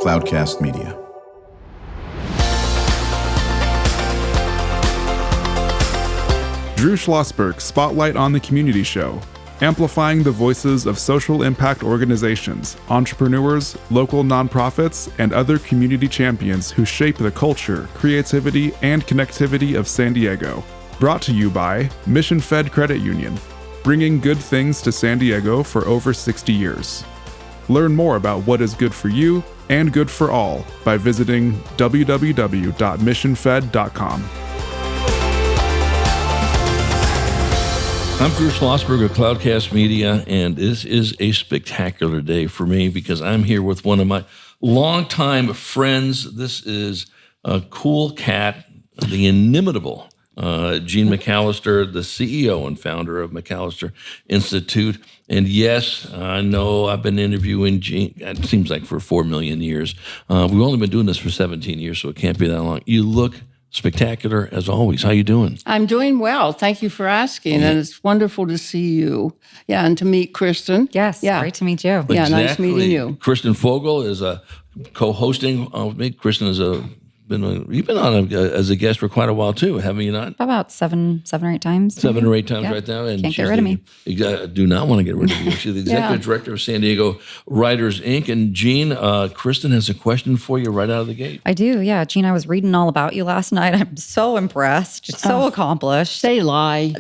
Cloudcast Media. Drew Schlosberg Spotlight on the Community Show, amplifying the voices of social impact organizations, entrepreneurs, local nonprofits, and other community champions who shape the culture, creativity, and connectivity of San Diego. Brought to you by Mission Fed Credit Union, bringing good things to San Diego for over 60 years. Learn more about what is good for you and good for all by visiting www.missionfed.com. I'm Drew Schlosberg of Cloudcast Media, and this is a spectacular day for me because I'm here with one of my longtime friends. This is a cool cat, the inimitable Gene McAlister, the CEO and founder of McAlister Institute. And yes, I know I've been interviewing Gene, it seems like for 4 million years. We've only been doing this for 17 years, so it can't be that long. You look spectacular as always. How you doing? I'm doing well. Thank you for asking. And it's wonderful to see you. Yeah, and to meet Kristen. Yes, great to meet you. Exactly. Yeah, nice meeting you. Kristen Fogel is co-hosting with me. Kristen is you've been on as a guest for quite a while too, haven't you not? About seven or 8 times. 7 or 8 times right now. And can't get rid of me. Do not want to get rid of you. She's the executive director of San Diego Writers, Inc. And Gene, Kristen has a question for you right out of the gate. I do, yeah. Gene, I was reading all about you last night. I'm so impressed, so accomplished. They lie.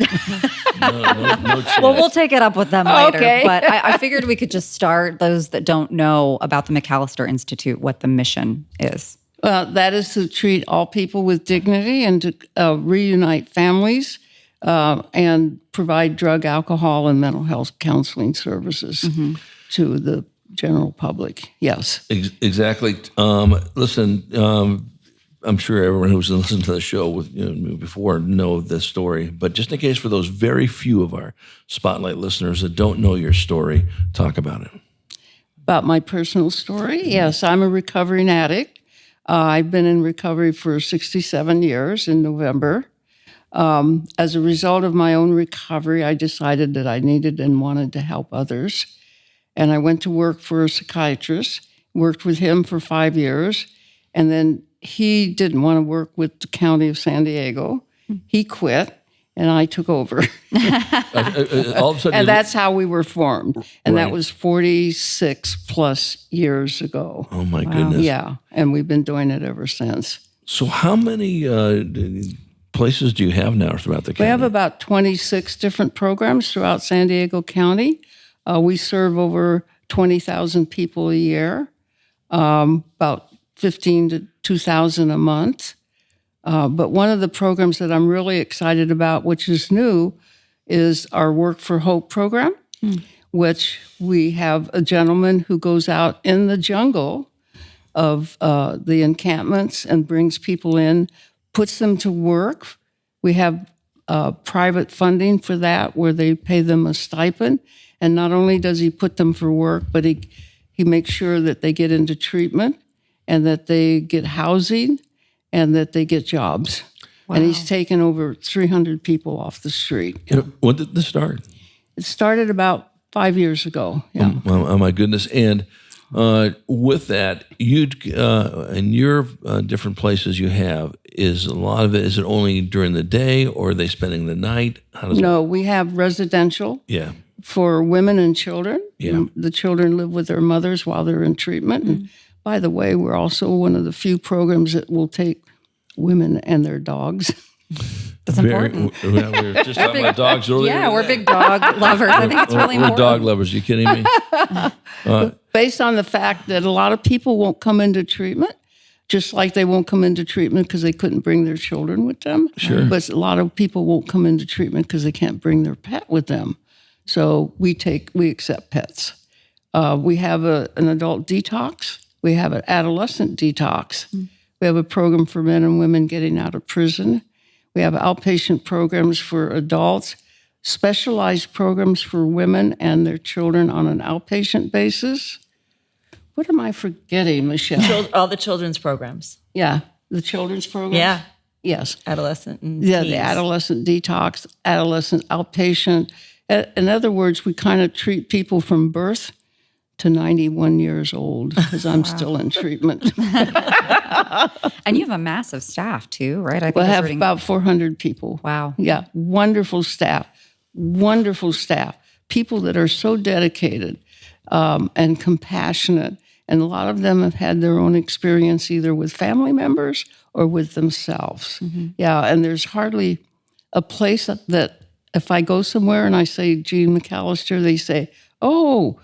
No chance. Well, we'll take it up with them later. Okay. But I figured we could just start, those that don't know about the McAlister Institute, what the mission is. That is to treat all people with dignity and to reunite families and provide drug, alcohol, and mental health counseling services to the general public. Yes. Exactly. Listen, I'm sure everyone who's listened to the show before know this story, but just in case for those very few of our Spotlight listeners that don't know your story, talk about it. About my personal story? Yes, I'm a recovering addict. I've been in recovery for 67 years in November. As a result of my own recovery, I decided that I needed and wanted to help others. And I went to work for a psychiatrist, worked with him for 5 years, and then he didn't want to work with the county of San Diego. He quit, and I took over. All of a sudden, and that's how we were formed. And Right. that was 46 plus years ago. Oh, my goodness. Yeah, and we've been doing it ever since. So how many places do you have now throughout the county? We have about 26 different programs throughout San Diego County. We serve over 20,000 people a year, about 15 to 2,000 a month. But one of the programs that I'm really excited about, which is new, is our Work for Hope program, which we have a gentleman who goes out in the jungle of the encampments and brings people in, puts them to work. We have private funding for that where they pay them a stipend. And not only does he put them for work, but he makes sure that they get into treatment and that they get housing and that they get jobs. Wow. And he's taken over 300 people off the street. When did this start? It started about 5 years ago. Yeah. Oh my goodness. And with that, in your different places you have, is a lot of it, is it only during the day or are they spending the night? No, we have residential for women and children. Yeah. The children live with their mothers while they're in treatment. And by the way, we're also one of the few programs that will take women and their dogs. That's important. We were just talking about dogs earlier. Yeah, we're big dog lovers. I think it's really we're important. dog lovers. Are you kidding me? Based on the fact that a lot of people won't come into treatment, just like they won't come into treatment because they couldn't bring their children with them. Sure. But a lot of people won't come into treatment because they can't bring their pet with them. So we accept pets. We have an adult detox. We have an adolescent detox. We have a program for men and women getting out of prison. We have outpatient programs for adults, specialized programs for women and their children on an outpatient basis. What am I forgetting, Michelle? All the children's programs. Yeah, the children's programs? Yeah. Yes. Adolescent and Yeah, teens. the adolescent detox, adolescent outpatient. In other words, we kind of treat people from birth to 91 years old because I'm still in treatment. And you have a massive staff too, right? I think We I was have reading- about 400 people. Wow. Yeah, wonderful staff. People that are so dedicated and compassionate. And a lot of them have had their own experience either with family members or with themselves. Yeah, and there's hardly a place that if I go somewhere and I say Jean McAlister, they say, "Oh,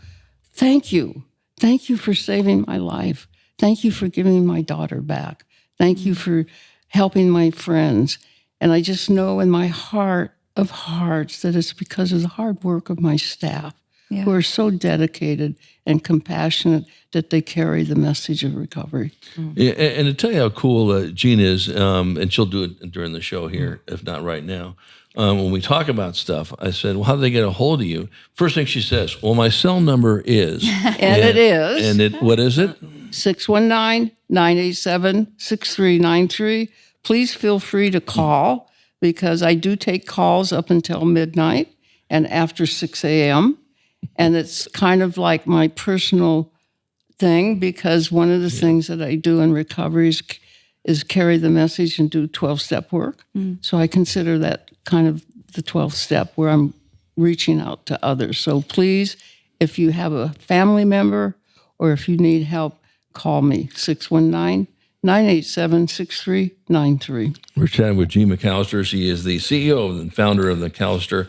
thank you. Thank you for saving my life. Thank you for giving my daughter back. Thank you for helping my friends." And I just know in my heart of hearts that it's because of the hard work of my staff who are so dedicated and compassionate that they carry the message of recovery. Yeah, and to tell you how cool Jean is, and she'll do it during the show here, if not right now. When we talk about stuff, I said, "Well, how do they get a hold of you?" First thing she says, "Well, my cell number is," And it is. And what is it? 619-987-6393. Please feel free to call because I do take calls up until midnight and after 6 a.m. And it's kind of like my personal thing because one of the things that I do in recovery is carry the message and do 12-step work. So I consider that kind of the 12th step where I'm reaching out to others. So please, if you have a family member or if you need help, call me, 619-987-6393. We're chatting with Jean McAlister. She is the CEO and founder of the McAlister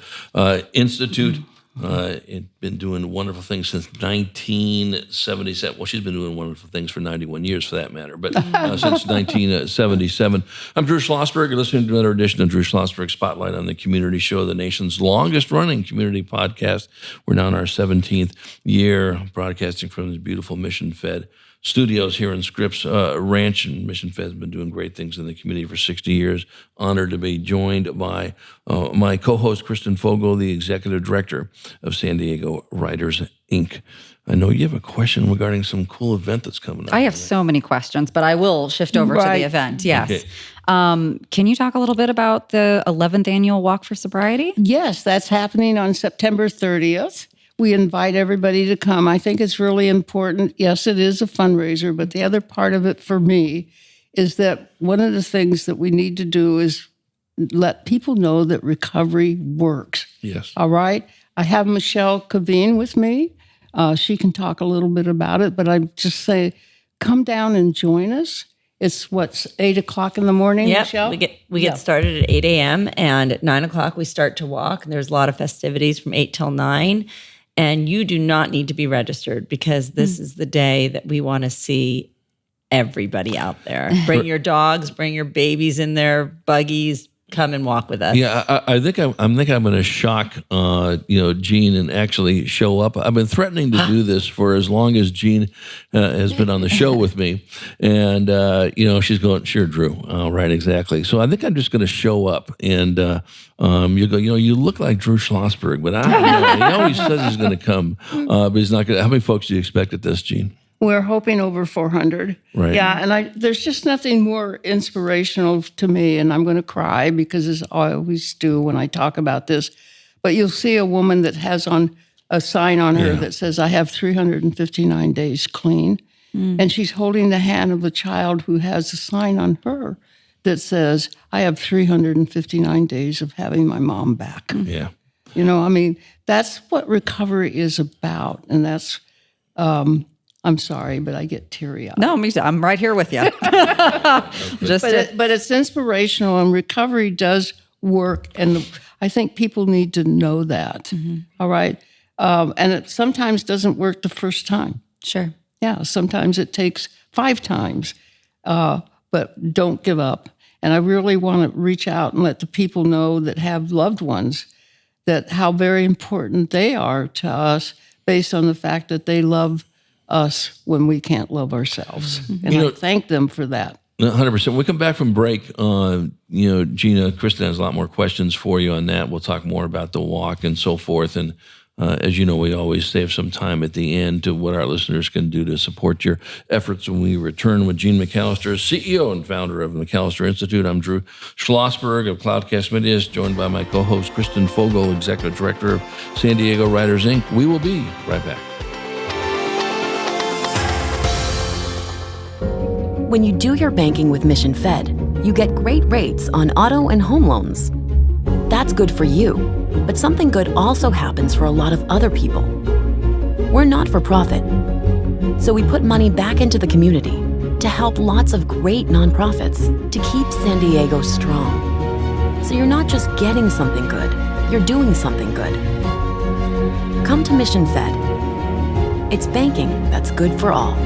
Institute. It's been doing wonderful things since 1977. Well, she's been doing wonderful things for 91 years, for that matter, but since 1977. I'm Drew Schlosberg. You're listening to another edition of Drew Schlosberg Spotlight on the Community Show, the nation's longest-running community podcast. We're now in our 17th year, broadcasting from the beautiful mission-fed studios here in Scripps Ranch, and Mission Fed has been doing great things in the community for 60 years. Honored to be joined by my co-host, Kristen Fogel, the executive director of San Diego Writers, Inc. I know you have a question regarding some cool event that's coming up. I have so many questions, but I will shift over to the event. Yes. Okay. Can you talk a little bit about the 11th annual Walk for Sobriety? Yes, that's happening on September 30th. We invite everybody to come. I think it's really important. Yes, it is a fundraiser, but the other part of it for me is that one of the things that we need to do is let people know that recovery works. Yes. All right? I have Michelle Kveen with me. She can talk a little bit about it, but I just say, come down and join us. It's 8 o'clock in the morning, Yep. Michelle? We get started at 8 a.m. and at 9 o'clock we start to walk. And there's a lot of festivities from 8 till 9. And you do not need to be registered because this is the day that we want to see everybody out there. Bring your dogs, bring your babies in their buggies, come and walk with us. Yeah, I think I'm going to shock Jean and actually show up. I've been threatening to do this for as long as Jean has been on the show with me, and she's going, "Sure, Drew, right, exactly." So I think I'm just going to show up, and you go, "You look like Drew Schlosberg," but I don't know. He always says he's going to come, but he's not going to. How many folks do you expect at this, Jean? We're hoping over 400. Right. Yeah, and there's just nothing more inspirational to me, and I'm going to cry because as I always do when I talk about this, but you'll see a woman that has on a sign on her that says, "I have 359 days clean," and she's holding the hand of a child who has a sign on her that says, "I have 359 days of having my mom back." Yeah. That's what recovery is about, and that's... I'm sorry, but I get teary-eyed. No, me too. I'm right here with you. But it's inspirational, and recovery does work, and I think people need to know that. All right, and it sometimes doesn't work the first time. Sure. Yeah, sometimes it takes 5 times, but don't give up. And I really want to reach out and let the people know that have loved ones that how very important they are to us based on the fact that they love us when we can't love ourselves. And I thank them for that. 100%. When we come back from break, Gina, Kristen has a lot more questions for you on that. We'll talk more about the walk and so forth. And as you know, we always save some time at the end to what our listeners can do to support your efforts when we return with Jean McAlister, CEO and founder of the McAlister Institute. I'm Drew Schlosberg of Cloudcast Media, joined by my co-host Kristen Fogel, executive director of San Diego Writers, Inc. We will be right back. When you do your banking with Mission Fed, you get great rates on auto and home loans. That's good for you, but something good also happens for a lot of other people. We're not for profit, so we put money back into the community to help lots of great nonprofits to keep San Diego strong. So you're not just getting something good, you're doing something good. Come to Mission Fed. It's banking that's good for all.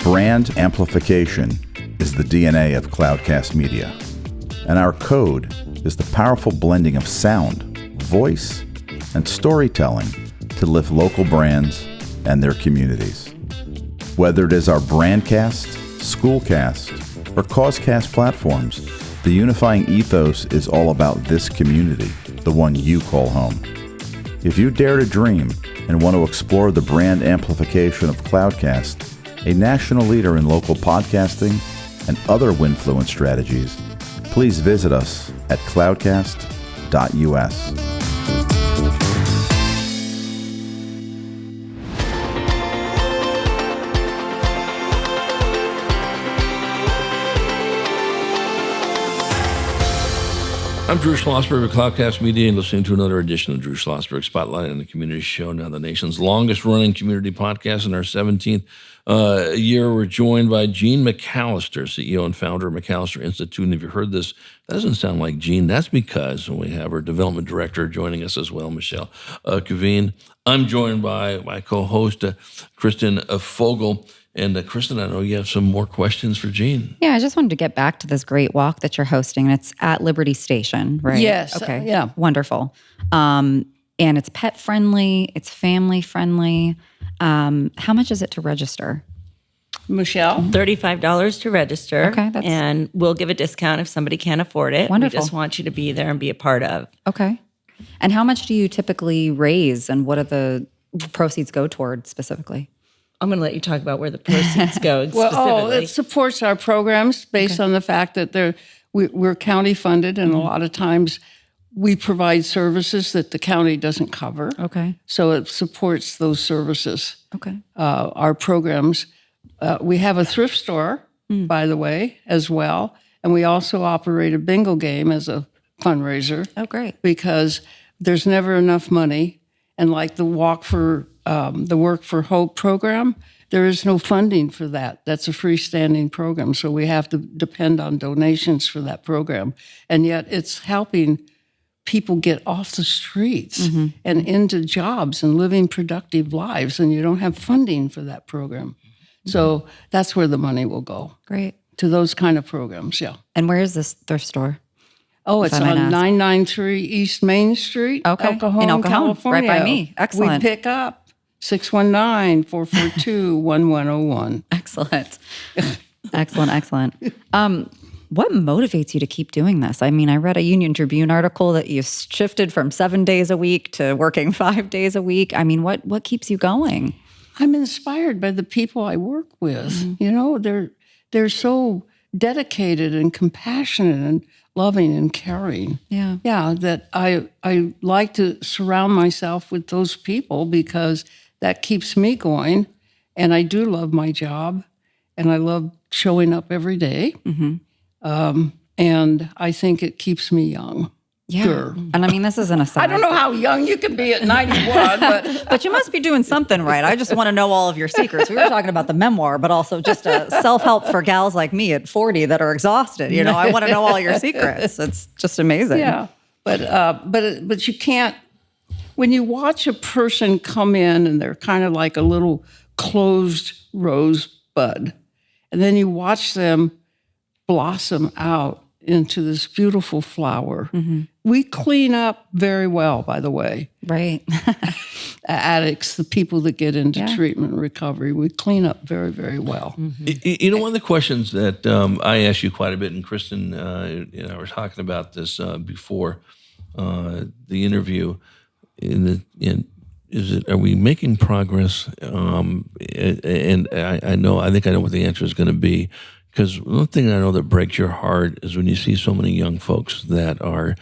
Brand amplification is the DNA of Cloudcast Media, and our code is the powerful blending of sound, voice, and storytelling to lift local brands and their communities. Whether it is our Brandcast, Schoolcast, or Causecast platforms, the unifying ethos is all about this community, the one you call home. If you dare to dream and want to explore the brand amplification of Cloudcast, a national leader in local podcasting and other Winfluence strategies, please visit us at cloudcast.us. I'm Drew Schlosberg of Cloudcast Media, and listening to another edition of Drew Schlosberg Spotlight on the Community Show, now the nation's longest-running community podcast. In our 17th year, we're joined by Gene McAlister, CEO and founder of McAlister Institute. And if you heard this, that doesn't sound like Gene. That's because we have our development director joining us as well, Michelle Kveen. I'm joined by my co-host, Kristen Fogel. And Kristen, I know you have some more questions for Gene. Yeah, I just wanted to get back to this great walk that you're hosting. And it's at Liberty Station, right? Yes. Okay. Yeah. Wonderful. And it's pet friendly. It's family friendly. How much is it to register? Michelle? $35 to register. Okay, and we'll give a discount if somebody can't afford it. Wonderful. We just want you to be there and be a part of. Okay. And how much do you typically raise, and what do the proceeds go toward specifically? I'm going to let you talk about where the proceeds go specifically. It supports our programs based on the fact that we're county funded, and a lot of times we provide services that the county doesn't cover. Okay. So it supports those services. Okay. Our programs. We have a thrift store, by the way, as well. And we also operate a bingo game as a fundraiser. Oh, great. Because there's never enough money. And like the Work for Hope program, there is no funding for that. That's a freestanding program. So we have to depend on donations for that program. And yet it's helping people get off the streets and into jobs and living productive lives. And you don't have funding for that program. So that's where the money will go. Great. To those kind of programs, yeah. And where is this thrift store? Oh, it's on 993 East Main Street, El Cajon, in El Cajon, California. right by me. Excellent. We pick up 619-442-1101. Excellent. Excellent. What motivates you to keep doing this? I mean, I read a Union Tribune article that you shifted from 7 days a week to working 5 days a week. I mean, what keeps you going? I'm inspired by the people I work with. You know, they're so dedicated and compassionate and loving and caring. Yeah. Yeah, that I like to surround myself with those people because that keeps me going. And I do love my job, and I love showing up every day. And I think it keeps me young. Yeah. Sure. And I mean, this is an aside. I don't know how young you can be at 91, but you must be doing something right. I just want to know all of your secrets. We were talking about the memoir, but also just a self-help for gals like me at 40 that are exhausted. You know, I want to know all your secrets. It's just amazing. Yeah. But you can't, when you watch a person come in and they're kind of like a little closed rosebud, and then you watch them blossom out into this beautiful flower. We clean up very well, by the way. Right. Addicts, the people that get into treatment and recovery, we clean up very, very well. You know, one of the questions that I ask you quite a bit, and Kristen and I were talking about this before the interview, are we making progress? And I think I know what the answer is going to be. Because one thing I know that breaks your heart is when you see so many young folks that are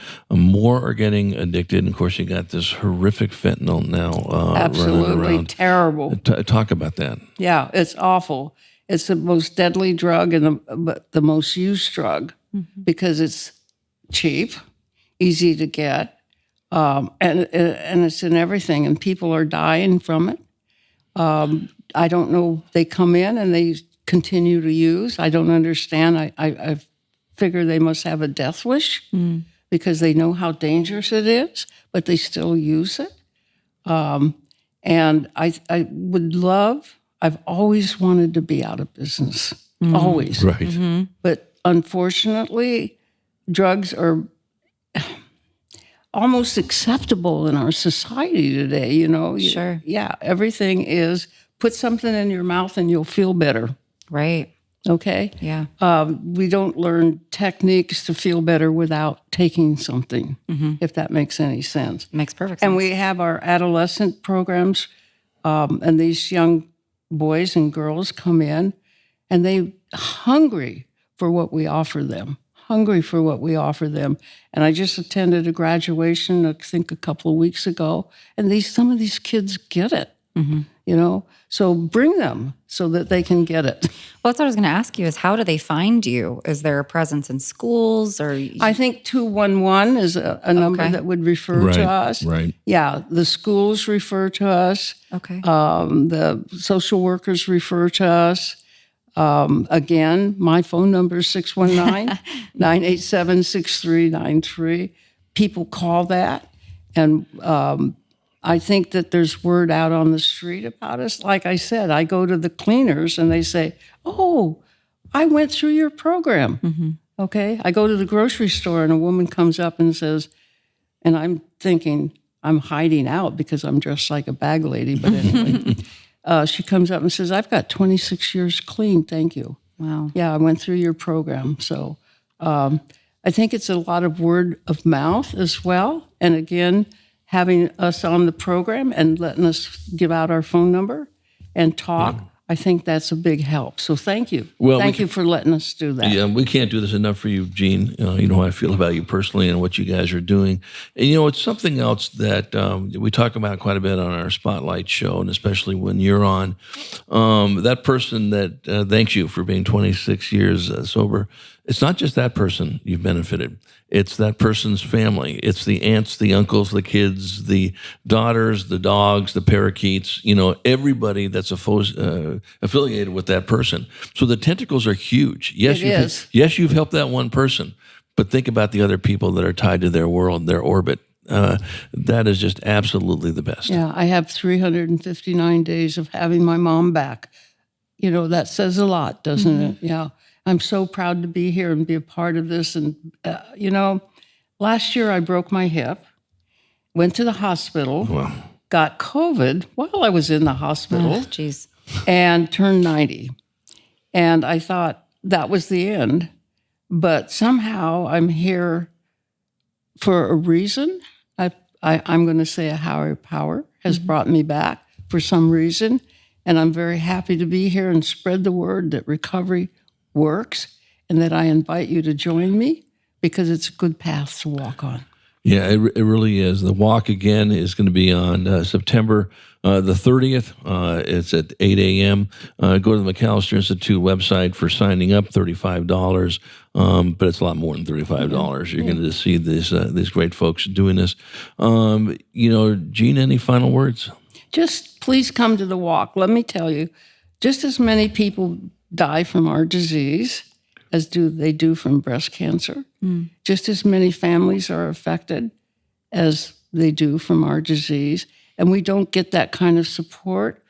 getting addicted. And of course, you got this horrific fentanyl now running Absolutely around. terrible. Talk about that. Yeah, it's awful. It's the most deadly drug and the most used drug because it's cheap, easy to get, and it's in everything. And people are dying from it. I don't know. They come in and they continue to use. I don't understand. I figure they must have a death wish because they know how dangerous it is, but they still use it. And I would love, I've always wanted to be out of business, always. Right. But unfortunately, drugs are almost acceptable in our society today, you know? Sure. Yeah, everything is put something in your mouth and you'll feel better. Right. Okay? Yeah. We don't learn techniques to feel better without taking something, if that makes any sense. Makes perfect sense. And we have our adolescent programs, and these young boys and girls come in, and they hungry for what we offer them. And I just attended a graduation, I think a couple of weeks ago, and some of these kids get it, you know? So bring them so that they can get it. Well, that's what I was going to ask you is how do they find you? Is there a presence in schools or? I think 211 is a number Okay. that would refer to us. Right. Yeah, the schools refer to us. Okay. The social workers refer to us. Again, my phone number is 619-987-6393. People call that. And I think that there's word out on the street about us. Like I said, I go to the cleaners and they say, oh, I went through your program. Okay. I go to the grocery store and a woman comes up and says, and I'm thinking I'm hiding out because I'm dressed like a bag lady. But anyway, she comes up and says, I've got 26 years clean. Thank you. Wow. Yeah, I went through your program. So I think it's a lot of word of mouth as well. And again, having us on the program and letting us give out our phone number and talk, I think that's a big help. So thank you. Well, thank you for letting us do that. Yeah, we can't do this enough for you, Gene. You know how I feel about you personally and what you guys are doing. And, you know, it's something else that we talk about quite a bit on our Spotlight show, and especially when you're on. That person that thanks you for being 26 years sober, it's not just that person you've benefited. It's that person's family. It's the aunts, the uncles, the kids, the daughters, the dogs, the parakeets, you know, everybody that's affiliated with that person. So the tentacles are huge. Yes, you've helped that one person, but think about the other people that are tied to their world, their orbit. That is just absolutely the best. Yeah, I have 359 days of having my mom back. You know, that says a lot, doesn't it? Yeah. I'm so proud to be here and be a part of this. And, you know, last year I broke my hip, went to the hospital, got COVID while I was in the hospital, Jeez. and turned 90. And I thought that was the end. But somehow I'm here for a reason. I'm going to say a higher power has brought me back for some reason. And I'm very happy to be here and spread the word that recovery works, and that I invite you to join me because it's a good path to walk on. Yeah, it really is. The walk again is going to be on September the 30th. It's at 8 a.m. Go to the McAlister Institute website for signing up, $35. But it's a lot more than $35. You're going to see these great folks doing this. You know, Gene, any final words? Just please come to the walk. Let me tell you, just as many people die from our disease as they do from breast cancer. Just as many families are affected as they do from our disease. And we don't get that kind of support.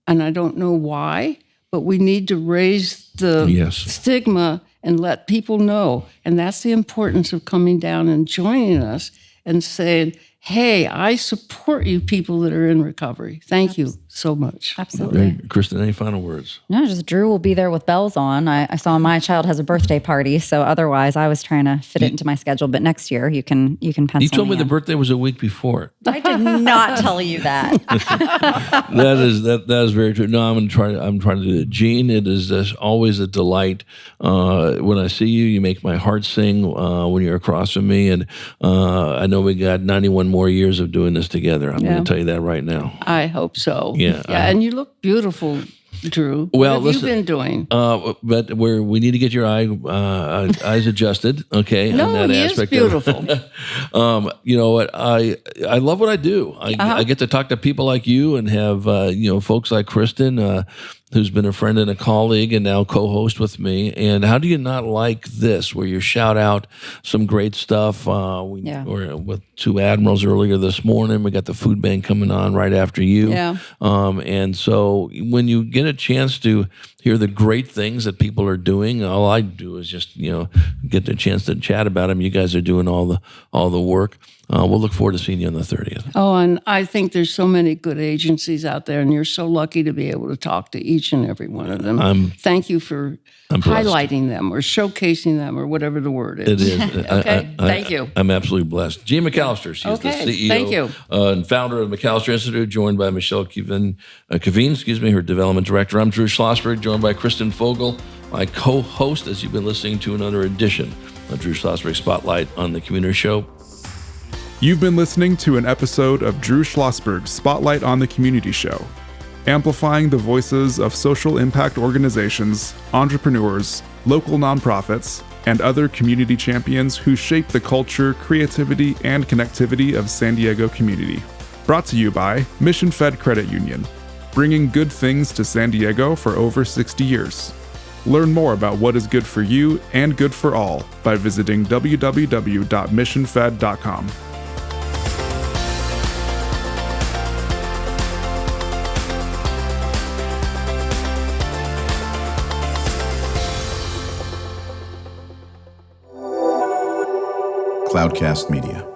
And I don't know why, but we need to raise the stigma and let people know. And that's the importance of coming down and joining us and saying, hey, I support you people that are in recovery. Thank you so much. Absolutely. Hey, Kristen, any final words? No, just Drew will be there with bells on. I saw my child has a birthday party, so otherwise I was trying to fit it into my schedule. But next year you can pencil. You told me the in. birthday was a week before. I did not tell you that. That is very true. No, I'm trying to do it. Gene, it is always a delight when I see you. You make my heart sing when you're across from me, and I know we got 91 more years of doing this together. I'm going to tell you that right now. I hope so. Yeah, and you look beautiful, Drew. Well, what have listen, you been doing? But we need to get your eyes adjusted, okay? No, on that he aspect is beautiful. You know what? I love what I do. I get to talk to people like you and have folks like Kristen, who's been a friend and a colleague and now co-host with me. And how do you not like this, where you shout out some great stuff? We were with two admirals earlier this morning. We got the food bank coming on right after you. Yeah. And so when you get a chance to hear the great things that people are doing, all I do is just get the chance to chat about them. You guys are doing all the work. We'll look forward to seeing you on the 30th. Oh, and I think there's so many good agencies out there, and you're so lucky to be able to talk to each and every one of them. Thank you for highlighting them or showcasing them or whatever the word is. It is. Okay, thank you. I'm absolutely blessed. Gene McAlister, she's the CEO thank you. And founder of McAlister Institute, joined by Michelle Kveen, her development director. I'm Drew Schlosberg, joined by Kristen Fogel, my co-host, as you've been listening to another edition of Drew Schlosberg Spotlight on the Community Show. You've been listening to an episode of Drew Schlosberg's Spotlight on the Community Show, amplifying the voices of social impact organizations, entrepreneurs, local nonprofits, and other community champions who shape the culture, creativity, and connectivity of San Diego community. Brought to you by Mission Fed Credit Union, bringing good things to San Diego for over 60 years. Learn more about what is good for you and good for all by visiting www.missionfed.com. Cloudcast Media.